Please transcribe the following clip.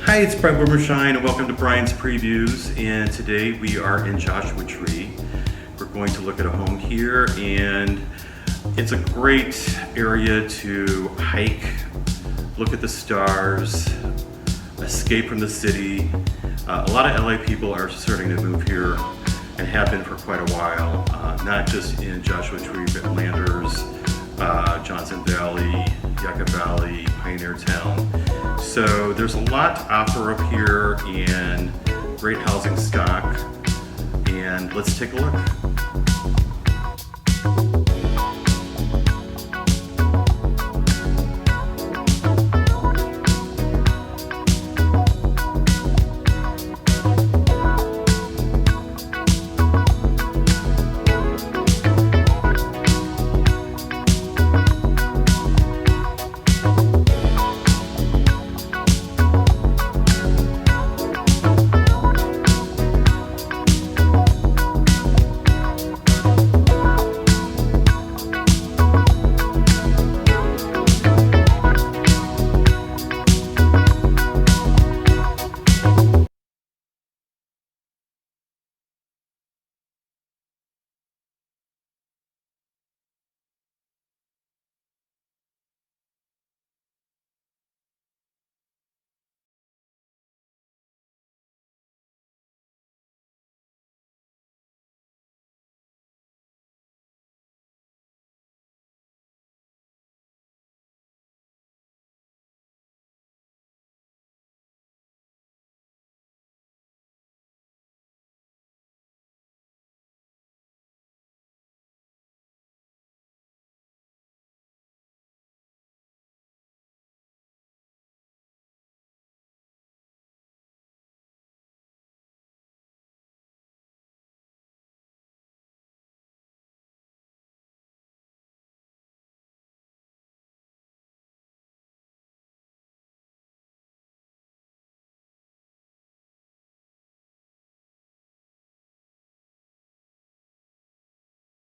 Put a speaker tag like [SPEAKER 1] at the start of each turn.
[SPEAKER 1] Hi, it's Brent Wimmershine and welcome to Brian's Previews, and today we are in Joshua Tree. We're going to look at a home here, and it's a great area to hike, look at the stars, escape from the city. A lot of LA people are starting to move here and have been for quite a while, not just in Joshua Tree, but Landers, Johnson Valley, Yucca Valley, Pioneer Town. So there's a lot to offer up here and great housing stock. And let's take a look.